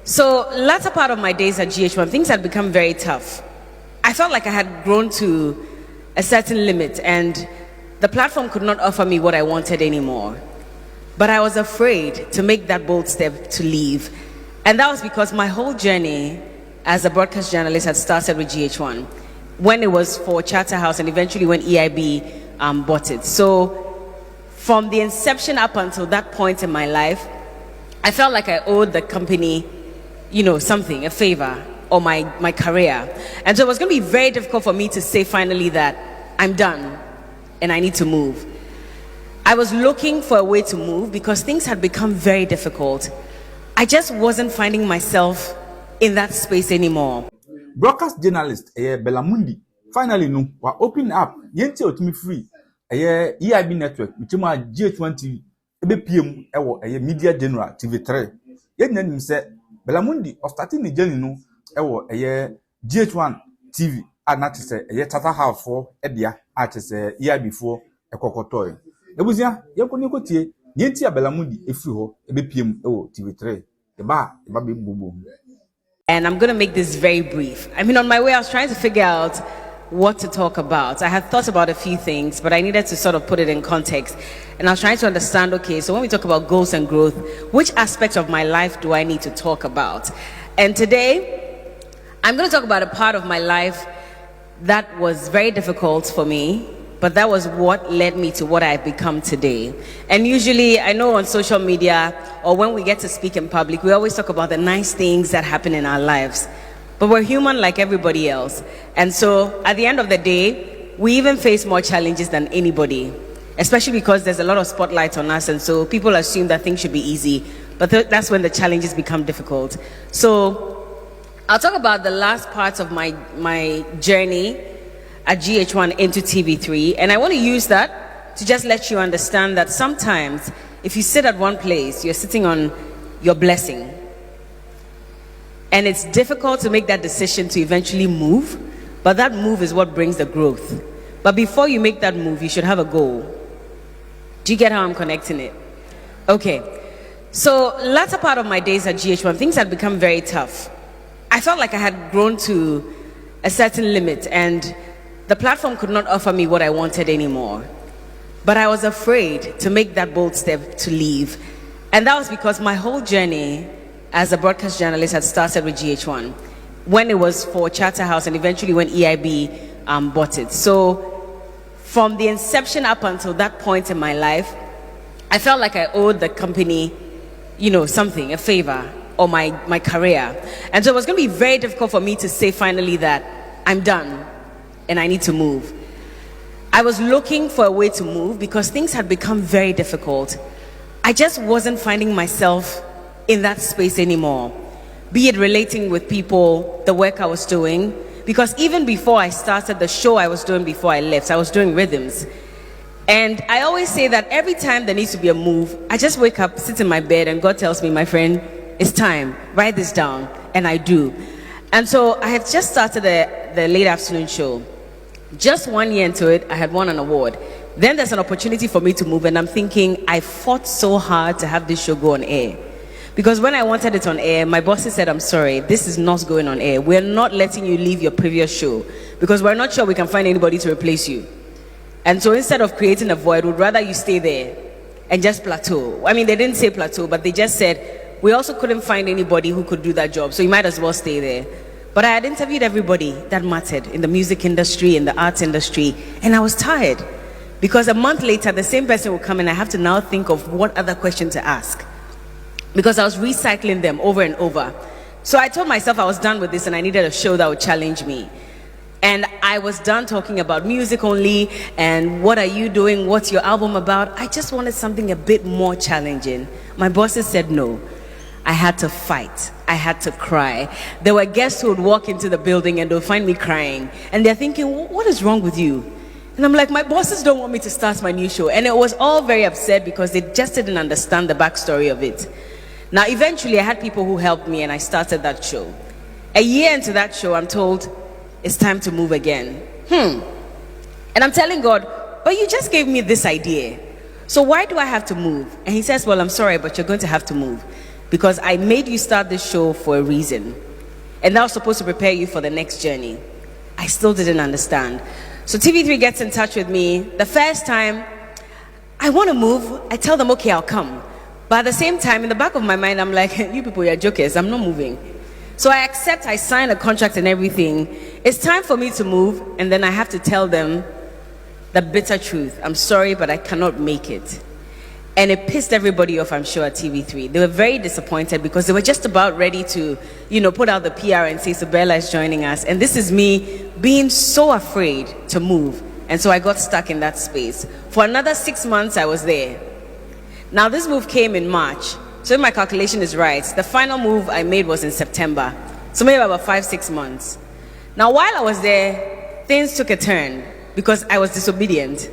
So, latter part of my days at GH1, things had become very tough. I felt like I had grown to a certain limit and the platform could not offer me what I wanted anymore. But I was afraid to make that bold step to leave. And that was because my whole journey as a broadcast journalist had started with GH1 when it was for Charterhouse and eventually when EIB bought it. So from the inception up until that point in my life, I felt like I owed the company, something, a favor, or my career. And so it was going to be very difficult for me to say finally that I'm done and I need to move. I was looking for a way to move because things had become very difficult. I just wasn't finding myself in that space anymore. Broadcast journalist Berla Mundi finally no wa open up yenti otimi free EIB Network which ma G20 ebe PM ewo Media General TV3 yenya nim se Berla Mundi of starting the journey no ewo GH1 TV na te se Charterhouse for edia a te se EIB for ekokotoy ebuzia yekoni kotie yenti a Berla Mundi efiri ho ebe PM ewo TV3 eba be bubu. And I'm going to make this very brief. I mean, on my way, I was trying to figure out what to talk about. I had thought about a few things, but I needed to sort of put it in context. And I was trying to understand, okay, so when we talk about goals and growth, which aspect of my life do I need to talk about? And today, I'm going to talk about a part of my life that was very difficult for me, but that was what led me to what I've become today. And usually, I know on social media or when we get to speak in public, we always talk about the nice things that happen in our lives. But we're human like everybody else. And so at the end of the day, we even face more challenges than anybody, especially because there's a lot of spotlight on us. And so people assume that things should be easy, but that's when the challenges become difficult. So I'll talk about the last parts of my journey at GH1 into TV3, and I want to use that to just let you understand that sometimes if you sit at one place, you're sitting on your blessing, and it's difficult to make that decision to eventually move, but that move is what brings the growth. But before you make that move, you should have a goal. Do you get how I'm connecting it? Okay, so latter part of my days at GH1, things had become very tough. I felt like I had grown to a certain limit and the platform could not offer me what I wanted anymore. But I was afraid to make that bold step to leave. And that was because my whole journey as a broadcast journalist had started with GH1 when it was for Charterhouse and eventually when EIB bought it. So from the inception up until that point in my life, I felt like I owed the company, something, a favor, or my career. And so it was going to be very difficult for me to say finally that I'm done and I need to move. I was looking for a way to move because things had become very difficult. I just wasn't finding myself in that space anymore, be it relating with people, the work I was doing, because even before I started the show I was doing before I left, I was doing rhythms. And I always say that every time there needs to be a move, I just wake up, sit in my bed, and God tells me, my friend, it's time, write this down, and I do. And so I had just started the late afternoon show. Just 1 year into it, I had won an award. Then there's an opportunity for me to move, and I'm thinking, I fought so hard to have this show go on air. Because when I wanted it on air, my bosses said, I'm sorry, this is not going on air. We're not letting you leave your previous show because we're not sure we can find anybody to replace you. And so instead of creating a void, we'd rather you stay there and just plateau. I mean, they didn't say plateau, but they just said, we also couldn't find anybody who could do that job, so you might as well stay there. But I had interviewed everybody that mattered in the music industry, in the arts industry, and I was tired. Because a month later, the same person would come and I have to now think of what other question to ask. Because I was recycling them over and over. So I told myself I was done with this and I needed a show that would challenge me. And I was done talking about music only and what are you doing, what's your album about. I just wanted something a bit more challenging. My bosses said no. I had to fight. I had to cry. There were guests who would walk into the building and they'll find me crying. And they're thinking, what is wrong with you? And I'm like, my bosses don't want me to start my new show. And it was all very upset because they just didn't understand the backstory of it. Now, eventually, I had people who helped me and I started that show. A year into that show, I'm told, it's time to move again. And I'm telling God, but you just gave me this idea. So why do I have to move? And he says, well, I'm sorry, but you're going to have to move. because I made you start this show for a reason. And that was supposed to prepare you for the next journey. I still didn't understand. So TV3 gets in touch with me. The first time, I want to move. I tell them, okay, I'll come. But at the same time, in the back of my mind, I'm like, you people, you're jokers. I'm not moving. So I accept, I sign a contract and everything. It's time for me to move. And then I have to tell them the bitter truth. I'm sorry, but I cannot make it. And it pissed everybody off, I'm sure, at TV3. They were very disappointed because they were just about ready to, put out the PR and say, so Berla is joining us. And this is me being so afraid to move. And so I got stuck in that space. For another 6 months, I was there. Now, this move came in March. So if my calculation is right, the final move I made was in September. So maybe about 5-6 months. Now, while I was there, things took a turn because I was disobedient.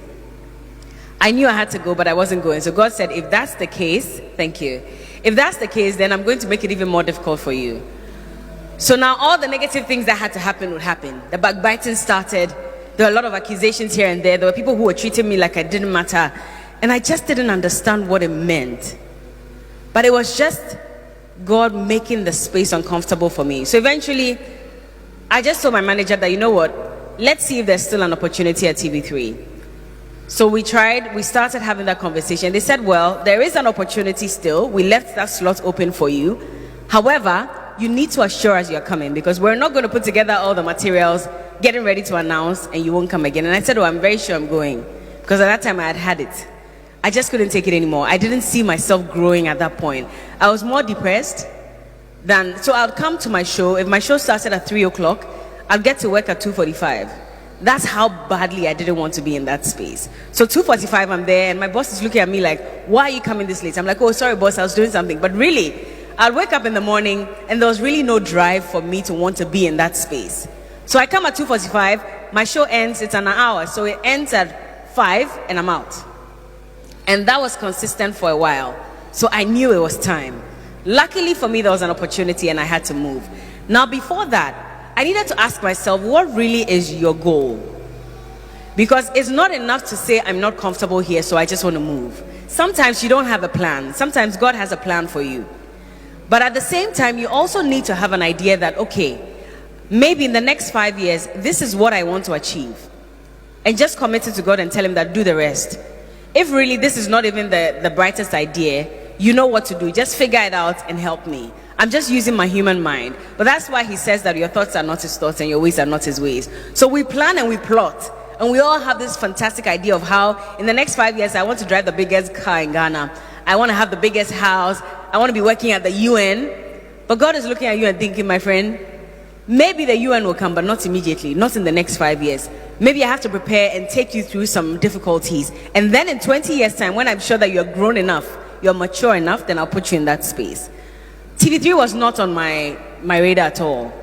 I knew I had to go, but I wasn't going. So God said, if that's the case, thank you. If that's the case, then I'm going to make it even more difficult for you. So now all the negative things that had to happen would happen. The backbiting started. There were a lot of accusations here and there. There were people who were treating me like I didn't matter. And I just didn't understand what it meant. But it was just God making the space uncomfortable for me. So eventually, I just told my manager that, you know what? Let's see if there's still an opportunity at TV3. So we started having that conversation. They said, well, there is an opportunity still. We left that slot open for you. However, you need to assure us you're coming because we're not going to put together all the materials, getting ready to announce, and you won't come again. And I said, oh, I'm very sure I'm going. Because at that time I had it. I just couldn't take it anymore. I didn't see myself growing at that point. I was more depressed so I'd come to my show. If my show started at 3 o'clock, I'd get to work at 2:45. That's how badly I didn't want to be in that space. So 2:45, I'm there, and my boss is looking at me like, why are you coming this late? I'm like, oh, sorry, boss, I was doing something. But really, I'd wake up in the morning, and there was really no drive for me to want to be in that space. So I come at 2:45, my show ends, it's an hour, so it ends at 5, and I'm out. And that was consistent for a while. So I knew it was time. Luckily for me, there was an opportunity, and I had to move. Now, before that, I needed to ask myself, what really is your goal? Because it's not enough to say, I'm not comfortable here, so I just want to move. Sometimes you don't have a plan. Sometimes God has a plan for you. But at the same time, you also need to have an idea that, okay, maybe in the next 5 years, this is what I want to achieve. And just commit it to God and tell him that, do the rest. If really this is not even the brightest idea, you know what to do. Just figure it out and help me. I'm just using my human mind. But that's why he says that your thoughts are not his thoughts and your ways are not his ways. So we plan and we plot. And we all have this fantastic idea of how in the next 5 years, I want to drive the biggest car in Ghana. I want to have the biggest house. I want to be working at the UN. But God is looking at you and thinking, my friend, maybe the UN will come, but not immediately, not in the next 5 years. Maybe I have to prepare and take you through some difficulties. And then in 20 years' time, when I'm sure that you're grown enough, you're mature enough, then I'll put you in that space. TV3 was not on my radar at all.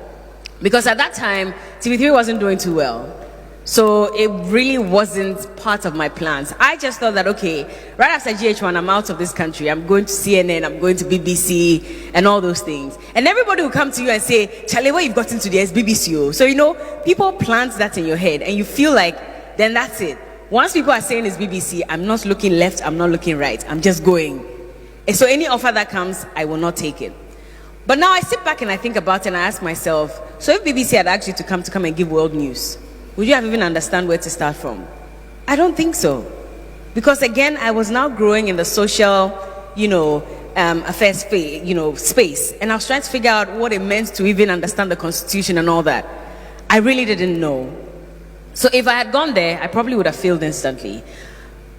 Because at that time, TV3 wasn't doing too well. So it really wasn't part of my plans. I just thought that, okay, right after GH1, I'm out of this country. I'm going to CNN, I'm going to BBC, and all those things. And everybody will come to you and say, Charlie, what you've gotten today is BBC. So, people plant that in your head, and you feel like, then that's it. Once people are saying it's BBC, I'm not looking left, I'm not looking right. I'm just going. And so any offer that comes, I will not take it. But now I sit back and I think about it and I ask myself, so if BBC had asked you to come and give world news, would you have even understand where to start from? I don't think so. Because again, I was now growing in the social, affairs space. And I was trying to figure out what it meant to even understand the Constitution and all that. I really didn't know. So if I had gone there, I probably would have failed instantly.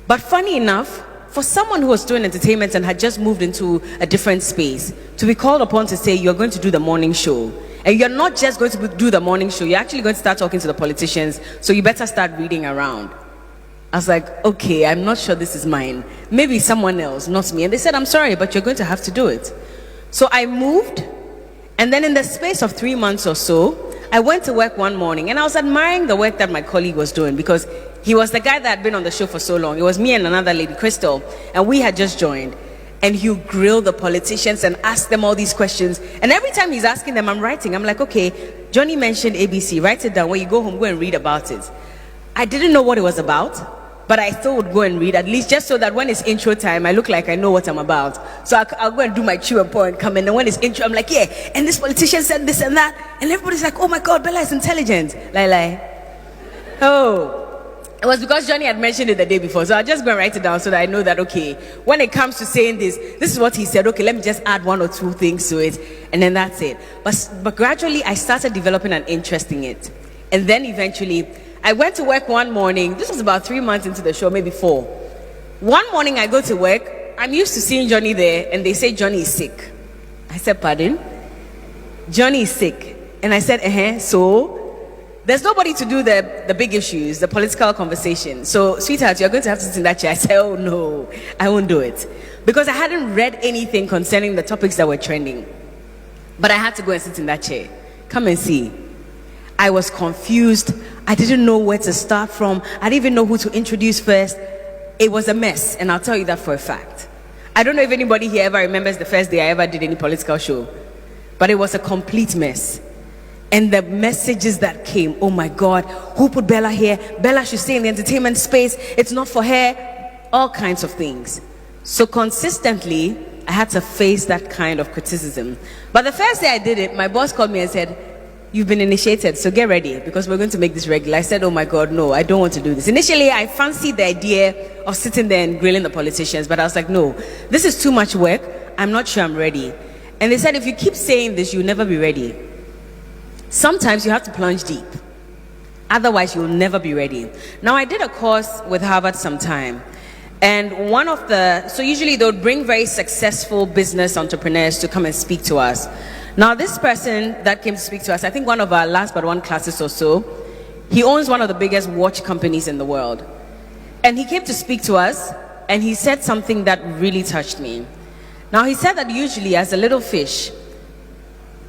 But funny enough, for someone who was doing entertainment and had just moved into a different space, to be called upon to say, you're going to do the morning show. And you're not just going to do the morning show, you're actually going to start talking to the politicians, so you better start reading around. I was like, okay, I'm not sure this is mine. Maybe someone else, not me. And they said, I'm sorry, but you're going to have to do it. So I moved, and then in the space of 3 months or so, I went to work one morning, and I was admiring the work that my colleague was doing, because he was the guy that had been on the show for so long. It was me and another lady, Crystal, and we had just joined. And he would grill the politicians and ask them all these questions. And every time he's asking them, I'm writing. I'm like, okay, Johnny mentioned ABC. Write it down. When you go home, go and read about it. I didn't know what it was about. but I still would go and read, at least just so that when it's intro time, I look like I know what I'm about. So I'll go and do my chew and point, come in, and when it's intro, I'm like, yeah, and this politician said this and that, and everybody's like, oh my God, Bella is intelligent. Oh. It was because Johnny had mentioned it the day before, so I'll just go and write it down so that I know that, okay, when it comes to saying this is what he said, okay, let me just add one or two things to it, and then that's it. But gradually, I started developing an interest in it. And then eventually, I went to work one morning. This was about 3 months into the show, maybe 4. One morning, I go to work. I'm used to seeing Johnny there, and they say Johnny is sick. I said, pardon? Johnny is sick. And I said, so? There's nobody to do the big issues, the political conversation. So, sweetheart, you're going to have to sit in that chair. I said, oh no, I won't do it. Because I hadn't read anything concerning the topics that were trending. But I had to go and sit in that chair. Come and see. I was confused. I didn't know where to start from. I didn't even know who to introduce first. It was a mess, and I'll tell you that for a fact. I don't know if anybody here ever remembers the first day I ever did any political show. But it was a complete mess. And the messages that came, oh my God, who put Bella here? Bella should stay in the entertainment space. It's not for her. All kinds of things. So consistently, I had to face that kind of criticism. But the first day I did it, my boss called me and said, you've been initiated, so get ready because we're going to make this regular. I said, oh my God, no, I don't want to do this. Initially, I fancied the idea of sitting there and grilling the politicians, but I was like, no, this is too much work. I'm not sure I'm ready. And they said, if you keep saying this, you'll never be ready. Sometimes you have to plunge deep. Otherwise, you'll never be ready. Now, I did a course with Harvard sometime. And so usually they would bring very successful business entrepreneurs to come and speak to us. Now, this person that came to speak to us, I think one of our last but one classes or so, he owns one of the biggest watch companies in the world. And he came to speak to us, and he said something that really touched me. Now, he said that usually as a little fish,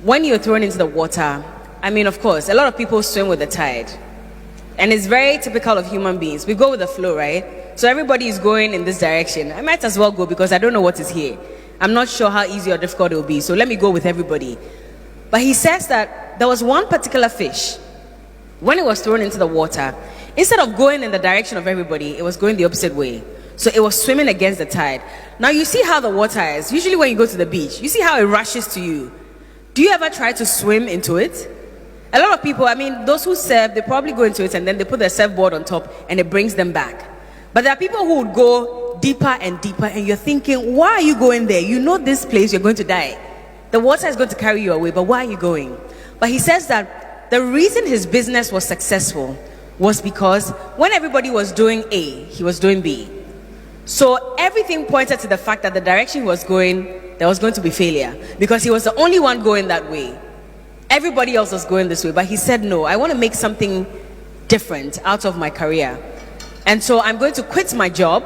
when you're thrown into the water, I mean, of course, a lot of people swim with the tide. And it's very typical of human beings. We go with the flow, right? So everybody is going in this direction. I might as well go because I don't know what is here. I'm not sure how easy or difficult it will be. So let me go with everybody. But he says that there was one particular fish. When it was thrown into the water, instead of going in the direction of everybody, it was going the opposite way. So it was swimming against the tide. Now you see how the water is. Usually when you go to the beach, you see how it rushes to you. Do you ever try to swim into it? A lot of people, I mean, those who surf, they probably go into it and then they put their surfboard on top and it brings them back. But there are people who would go deeper and deeper and you're thinking, why are you going there? You know this place, you're going to die. The water is going to carry you away, but why are you going? But he says that the reason his business was successful was because when everybody was doing A, he was doing B. So everything pointed to the fact that the direction he was going, there was going to be failure because he was the only one going that way. Everybody else was going this way, but he said, no, I want to make something different out of my career. And so I'm going to quit my job.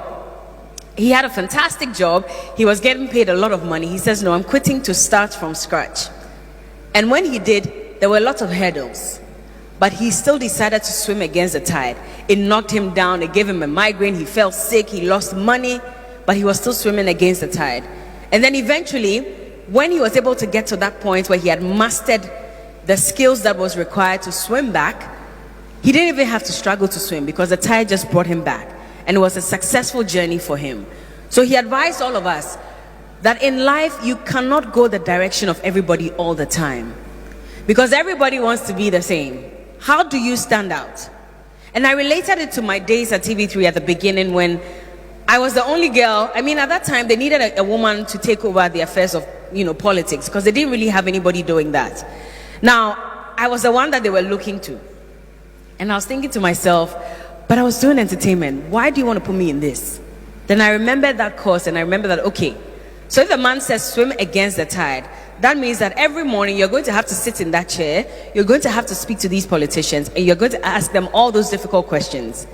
He had a fantastic job. He was getting paid a lot of money. He says, no, I'm quitting to start from scratch. And when he did, there were lots of hurdles. But he still decided to swim against the tide. It knocked him down. It gave him a migraine. He felt sick. He lost money. But he was still swimming against the tide. And then eventually, when he was able to get to that point where he had mastered the skills that was required to swim back, he didn't even have to struggle to swim because the tide just brought him back. And it was a successful journey for him. So he advised all of us that in life, you cannot go the direction of everybody all the time. Because everybody wants to be the same. How do you stand out? And I related it to my days at TV3 at the beginning when I was the only girl. I mean, at that time, they needed a woman to take over the affairs of, politics because they didn't really have anybody doing that. Now, I was the one that they were looking to. And I was thinking to myself, but I was doing entertainment. Why do you want to put me in this? Then I remembered that course and I remember that, okay, so if the man says swim against the tide, that means that every morning you're going to have to sit in that chair, you're going to have to speak to these politicians, and you're going to ask them all those difficult questions.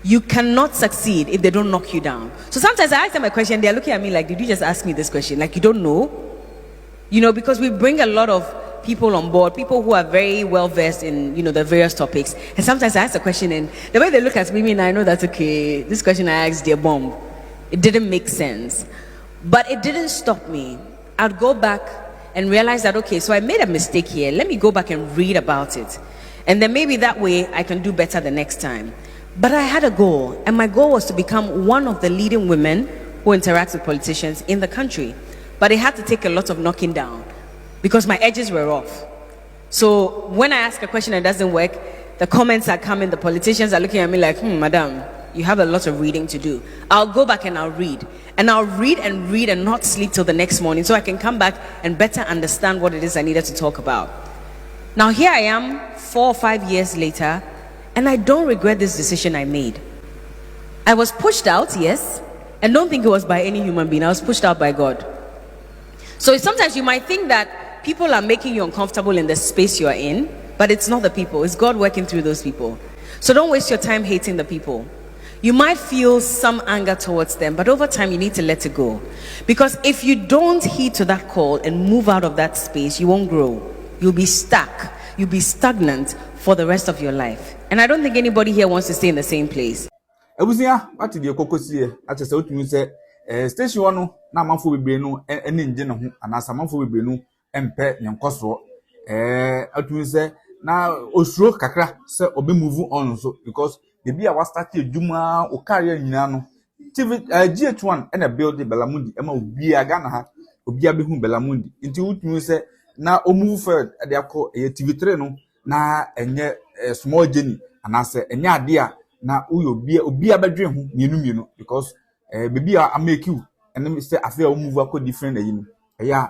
You cannot succeed if they don't knock you down. So sometimes I ask them a question, they're looking at me like, did you just ask me this question? Like, you don't know? Because we bring a lot of people on board, people who are very well versed in, the various topics. And sometimes I ask a question and the way they look at me, I know that's okay. This question I asked, dear bomb. It didn't make sense. But it didn't stop me. I'd go back and realize that, okay, so I made a mistake here. Let me go back and read about it. And then maybe that way I can do better the next time. But I had a goal, and my goal was to become one of the leading women who interacts with politicians in the country. But it had to take a lot of knocking down because my edges were off. So when I ask a question and it doesn't work, the comments are coming, the politicians are looking at me like, madam, you have a lot of reading to do. I'll go back and I'll read. And I'll read and not sleep till the next morning so I can come back and better understand what it is I needed to talk about. Now here I am 4 or 5 years later, and I don't regret this decision I made. I was pushed out, yes, and don't think it was by any human being. I was pushed out by God. So sometimes you might think that people are making you uncomfortable in the space you are in, but it's not the people. It's God working through those people. So don't waste your time hating the people. You might feel some anger towards them, but over time you need to let it go. Because if you don't heed to that call and move out of that space, you won't grow. You'll be stuck. You'll be stagnant for the rest of your life. And I don't think anybody here wants to stay in the same place. Ebusia, what did you kokosie? I just said to say, station one, na manfo bebre no, ene nje ne ho, anasa manfo bebre no, empe nyankoso. Atumi say, na osuro kakra, say obe move on so, because the be a was started Juma or career nyina TV GH1 and a building Berla Mundi, Emma be a Ghana ha, Obia be whom Berla Mundi. Into which you say, now o move forward at the call a TV3 no, na enye small Jenny, and I say, and ya dear, na uyo be a bedroom, you because baby I make you, and then say I feel move a different, yeah,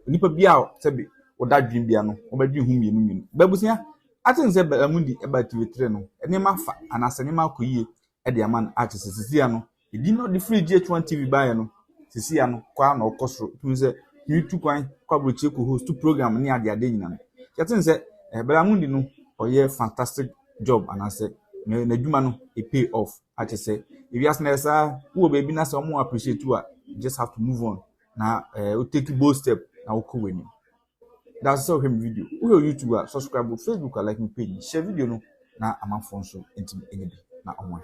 nipa be out, sabi, or that dream piano, or bedroom whom you Babusia. I think say Berla Mundi about TV3 no, and nema fa, and as anima kuye, at the man artist Siciano, it did not the free GH1 TV buy no, Siciano, Kwan or Costro, to say, you 2 coin, Quabuchi host 2 program near the Adenian. Yatin said, Berla Mundi no, or yeah, fantastic job, and I said, no, it pay off. I just say, if you ask me, sir, who baby, not some more appreciate you, you just have to move on. Now, we'll take a bold step, now we'll go with you. That's all him video. We are YouTube, subscribe to Facebook, like me page, share video no. Na I'm on phone so intimate na on